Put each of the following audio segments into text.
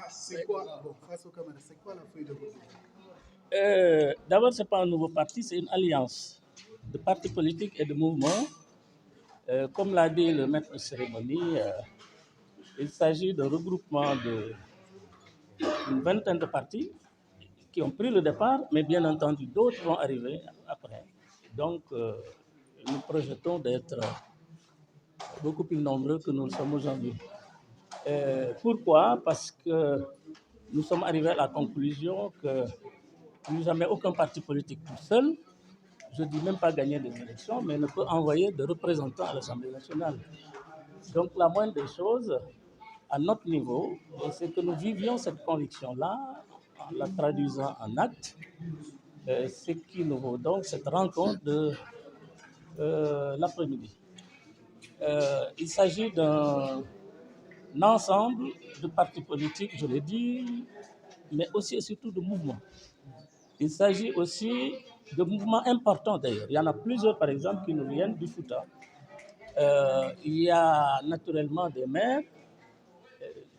C'est quoi, face aux camarades, c'est quoi la feuille de route? D'abord, ce n'est pas un nouveau parti, c'est une alliance de partis politiques et de mouvements. Comme l'a dit le maître de cérémonie, il s'agit d'un regroupement d'une vingtaine de partis qui ont pris le départ, mais bien entendu, d'autres vont arriver après. Donc, nous projetons d'être beaucoup plus nombreux que nous le sommes aujourd'hui. Pourquoi? Parce que nous sommes arrivés à la conclusion que plus jamais aucun parti politique tout seul, je ne dis même pas gagner des élections, mais ne peut envoyer de représentants à l'Assemblée nationale. Donc la moindre des choses, à notre niveau, c'est que nous vivions cette conviction-là en la traduisant en actes, ce qui nous vaut donc cette rencontre de l'après-midi. Il s'agit d'un ensemble de partis politiques, je l'ai dit, mais aussi et surtout de mouvements. Il s'agit aussi de mouvements importants d'ailleurs. Il y en a plusieurs, par exemple, qui nous viennent du Fouta. Il y a naturellement des maires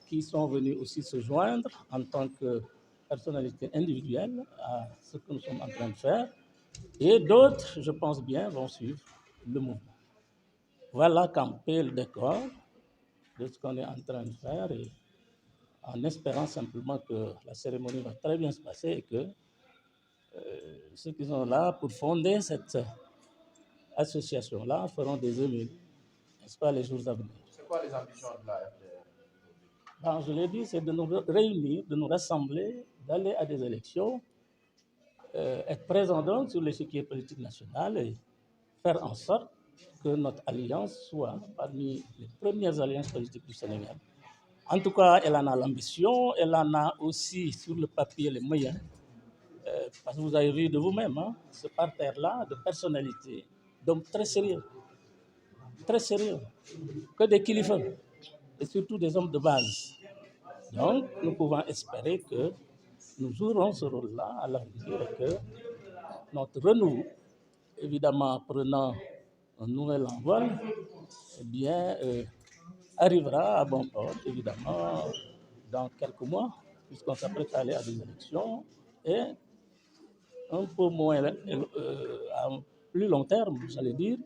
qui sont venus aussi se joindre en tant que personnalité individuelle à ce que nous sommes en train de faire. Et d'autres, je pense bien, vont suivre le mouvement. Voilà camper le décor de ce qu'on est en train de faire et en espérant simplement que la cérémonie va très bien se passer et que ceux qui sont là pour fonder cette association-là feront des émules, n'est-ce pas, les jours à venir. C'est quoi les ambitions de la FDR? Ben, je l'ai dit, c'est de nous réunir, de nous rassembler, d'aller à des élections, être présent donc sur l'échiquier politique national et faire en sorte que notre alliance soit parmi les premières alliances politiques du Sénégal. En tout cas, elle en a l'ambition, elle en a aussi sur le papier les moyens. Parce que vous avez vu de vous-même, hein, ce parterre-là de personnalités, donc très sérieux, que des kilifans, et surtout des hommes de base. Donc, nous pouvons espérer que nous jouerons ce rôle-là à l'avenir et que notre renouveau, évidemment prenant un nouvel envol, eh bien, arrivera à bon port, évidemment, dans quelques mois, puisqu'on s'apprête à aller à des élections et un peu moins, à un plus long terme, j'allais dire,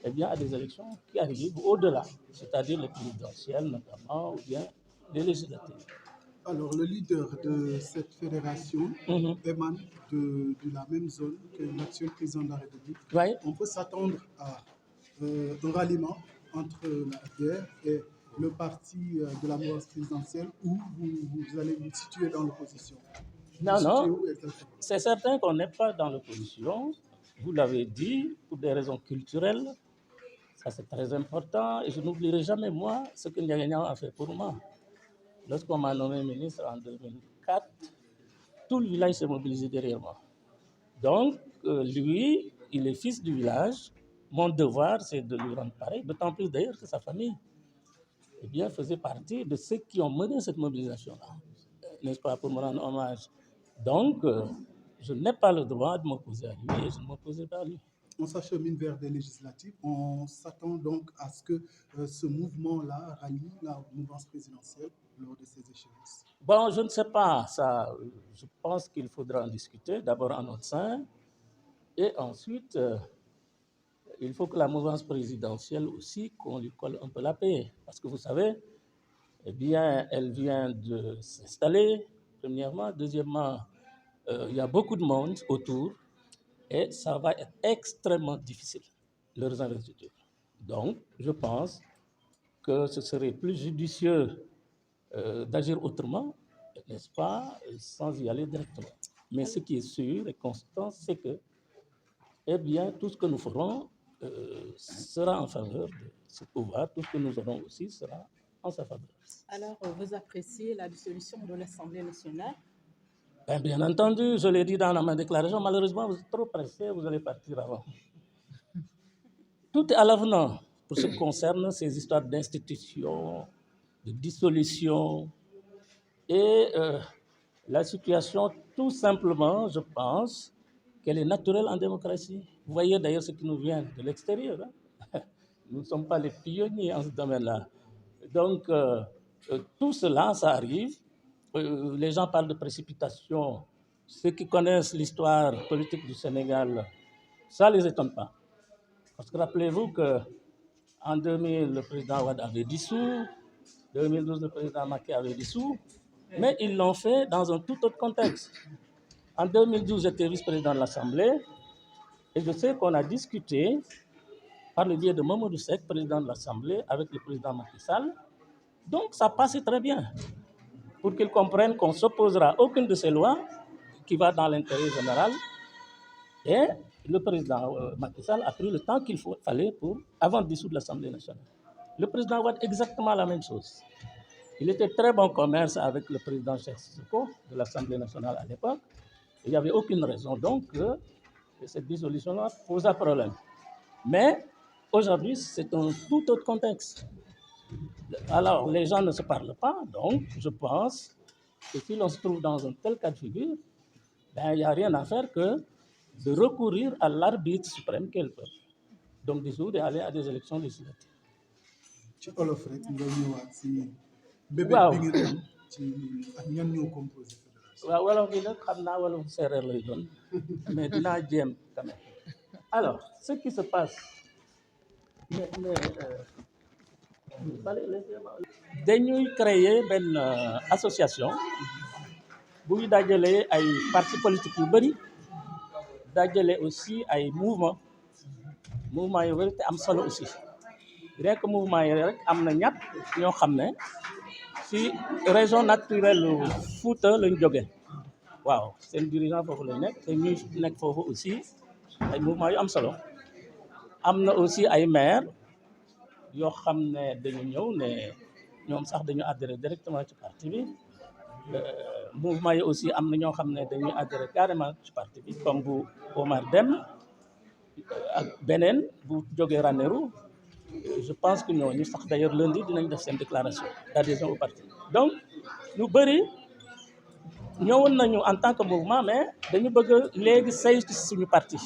eh bien, à des élections qui arrivent au-delà, c'est-à-dire les présidentielles notamment, ou bien les législatives. Alors, le leader de cette fédération émane de la même zone que l'actuel président de la République. Oui. On peut s'attendre à un ralliement entre la FDR et le parti de la mouvance présidentielle où vous allez vous situer dans l'opposition. Non, c'est certain qu'on n'est pas dans l'opposition. Vous l'avez dit, pour des raisons culturelles. Ça, c'est très important. Et je n'oublierai jamais, moi, ce que Ndiaye a fait pour moi. Lorsqu'on m'a nommé ministre en 2004, tout le village s'est mobilisé derrière moi. Donc, lui, il est fils du village. Mon devoir, c'est de lui rendre pareil, d'autant plus d'ailleurs que sa famille eh bien, faisait partie de ceux qui ont mené cette mobilisation-là, n'est-ce pas, pour me rendre hommage. Donc, je n'ai pas le droit de m'opposer à lui et je ne m'opposerai pas à lui. On s'achemine vers des législatives. On s'attend donc à ce que ce mouvement-là rallie la mouvance présidentielle lors de ces échéances. Bon, je ne sais pas. Ça, je pense qu'il faudra en discuter d'abord en notre sein et ensuite, il faut que la mouvance présidentielle aussi, qu'on lui colle un peu la paix. Parce que vous savez, eh bien, elle vient de s'installer, premièrement. Deuxièmement, il y a beaucoup de monde autour et ça va être extrêmement difficile, leurs investitures. Donc, je pense que ce serait plus judicieux d'agir autrement, n'est-ce pas, sans y aller directement. Mais ce qui est sûr et constant, c'est que, eh bien, tout ce que nous ferons sera en faveur de ce pouvoir, tout ce que nous aurons aussi sera en sa faveur. Alors, vous appréciez la dissolution de l'Assemblée nationale? Bien entendu, je l'ai dit dans ma déclaration, malheureusement, vous êtes trop pressé, vous allez partir avant. Tout est à l'avenant pour ce qui concerne ces histoires d'institutions, de dissolution et la situation, tout simplement, je pense qu'elle est naturelle en démocratie. Vous voyez d'ailleurs ce qui nous vient de l'extérieur. Hein? Nous ne sommes pas les pionniers en ce domaine-là. Donc, tout cela, ça arrive les gens parlent de précipitation. Ceux qui connaissent l'histoire politique du Sénégal, ça ne les étonne pas. Parce que rappelez-vous qu'en 2000, le président Wade avait dissous, 2012, le président Macky avait dissous, mais ils l'ont fait dans un tout autre contexte. En 2012, j'étais vice-président de l'Assemblée et je sais qu'on a discuté par le biais de Mamadou Seck, président de l'Assemblée, avec le président Macky Sall. Donc ça passait très bien pour qu'ils comprennent qu'on ne s'opposera à aucune de ces lois qui va dans l'intérêt général. Et le président Macky Sall a pris le temps qu'il fallait avant de dissoudre l'Assemblée nationale. Le président Wade, exactement la même chose. Il était très bon commerce avec le président Cheikh Sissoko de l'Assemblée nationale à l'époque. Il n'y avait aucune raison donc que cette dissolution-là pose un problème. Mais aujourd'hui, c'est un tout autre contexte. Alors, les gens ne se parlent pas, donc je pense que si l'on se trouve dans un tel cas de figure, il n'y a rien à faire que de recourir à l'arbitre suprême qu'est le peuple. Donc, dissoudre et aller à des élections législatives. ci olof rek nga ñëwaat si bébé waaw bi ngeen am ci ak ñan ñoo composé fédération. waaw wolof bi nag xam naa wolof séeréer lay doon mais dinaa jéem quand même. Alors, ce qui se passe, dañuy créer benn association buy dajale ay partis politiques yu bëri dajale aussi ay mouvement yu bëri te am solo aussi rien que mouvement yi rek am na ñett ñoo xam ne ci région naturelle Fouta lañ jóge waaw seen dirigeant foofu lañ nekk te ñuy nekk foofu aussi ay mouvement yu am solo am na aussi ay maire yoo xam ne dañu ñëw ne ñoom sax dañu adhéré directement ci parti bi mouvement yi aussi am na ñoo xam ne dañuy adhéré carrément ci parti bi comme bu Omar Deme ak beneen bu jógee Ranérou je pense que ñooñu sax d'ailleurs lundi dinañ def seen déclaration d'adhésion au parti donc ñu bëri ñëwoon nañu en tant que mouvement mais dañu bëgg léegi saytu suñu parti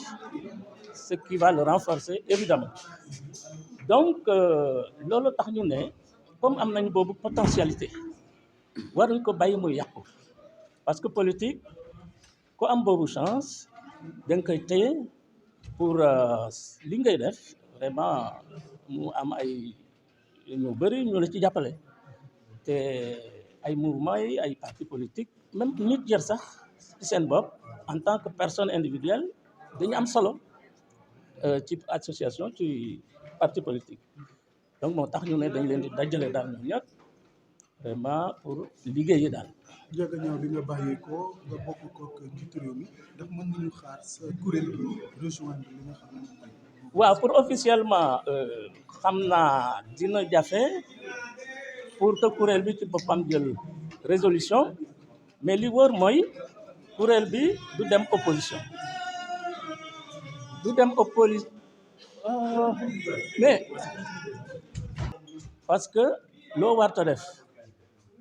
ce qui va le renforcer évidemment donc loolu tax ñu ne comme am nañu boobu potentialité waruñ ko bàyyi muy yàqu parce que politique ku am boobu chance da nga koy téye pour li ngay def vraiment mu am ay ñu bëri ñu la ci jàppale te ay mouvement yi ay parti politique même nit jar sax ci seen bopp en tant que personne individuelle dañu am solo ci association ci parti politique donc moo tax ñu ne dañ leen di dajale daal ñoom ñëpp vraiment pour liggéeyi daal. Ndiaga Niang bi nga bàyyeekoo nga bokk kook njiitu réew mi ndax mën nañu xaar sa kuréel gi rejoindre li nga xam ne waaw pour officiellement xam naa dina jafe pour que kuréel bi ci boppam jël résolution mais li wóor mooy kuréel bi du dem opposition mais parce que loo warta def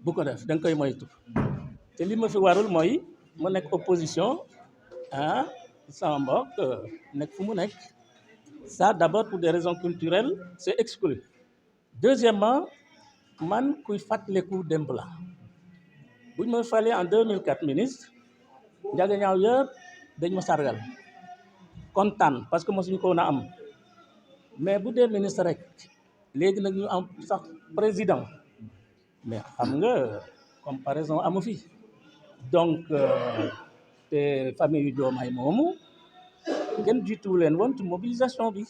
bu ko def da nga koy moytu te li ma fi warul mooy mu nekk opposition sama mbokk nekk fu mu nekk ça d'abord pour des raisons culturelles c'est exclu deuxièmement man kuy fàttaliku démb la bu ñu ma falee en 2004 ministre Ndiaga Niang yëpp dañ ma sargal kontaan parce que mosuñu ko woon a am mais bu dee ministre rek léegi nag ñu am sax président mais xam nga comparaison amu fi donc te famille yu Diomaye moomu kenn jiituwu leen woon ci mobilisation bi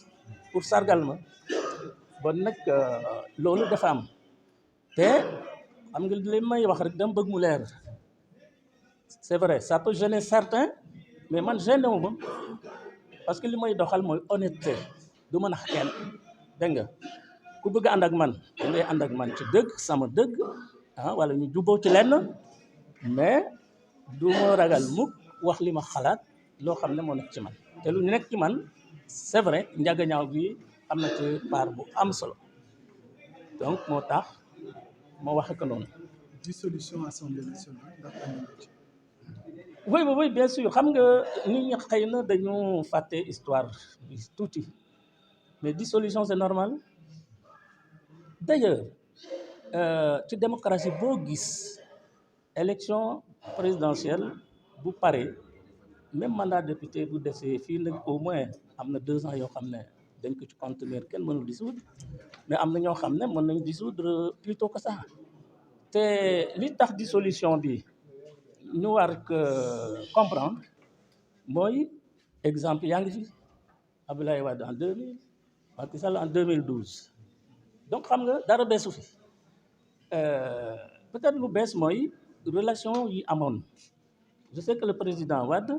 pour sargal ma bon nag loolu dafa am te xam nga li may wax rek dama bëgg mu leer c'est vrai ça peut gêner certains mais man gêné wu ma parce que li may doxal mooy honnêteté du ma nax kenn dégg nga ku bëgg ànd ak man da ngay ànd ak man ci dëgg sama dëgg wala ñu juboo ci lenn mais du ma ragal mukk wax li ma xalaat loo xam ne moo nekk ci man te lu nekk ci man c'est vrai Ndiaga Niang bi am na ci part bu am solo donc moo tax moo waxe ko noonu. dissolution assemblée nationale ndax am na ci. oui bien sûr xam nga nit ñi xëy na dañu fàtte histoire bi tuuti mais dissolution c'est normal d'ailleurs ci démocratie boo gis élection présidentielle bu pare même mandat député bu desee fii nag au moins am na 2 ans yoo xam ne dañ ko ci contenir kenn mënul dissoudre mais am na ñoo xam ne mën nañ dissoudre plus tôt que ça te li tax dissolution bi ñu war ko comprendre mooy exemple yaa ngi fi Abdoulaye Wade en 2000 Macky Sall en 2012 donc xam nga dara beesu fi peut-être lu bees mooy relation yi amoon je sais que le président Wade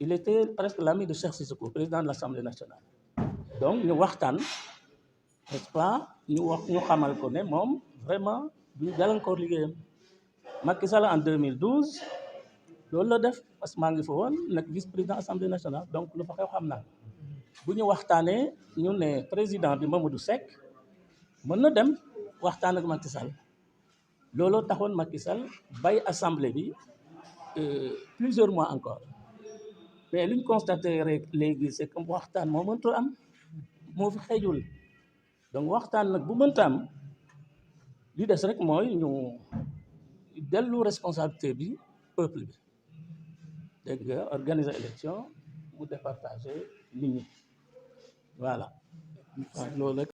il était presque l'ami de Cheikh Sissoko président de l'Assemblée nationale donc ñu waxtaan n'est-ce pas ñu xamal ko ne moom vraiment duñu gàllankoor liggéeyam Macky Sall en 2012 loolu la def parce que maa ngi fa woon nekk vice-président Assemblée nationale donc lu fa xew xam naa bu ñu waxtaanee ñu ne président bi Mamadou Seck mën na dem waxtaan ak Macky Sall looloo taxoon Macky Sall bay assemblée bi plusieurs mois encore mais li ñu constaté rek léegi c'est que waxtaan moo mënta am moo fi xëjul donc waxtaan nag bu mënta am li des rek mooy ñu dellu responsabilité bi peuple bi dégg nga organiser élection mu départager nit ñi voilà loolu rek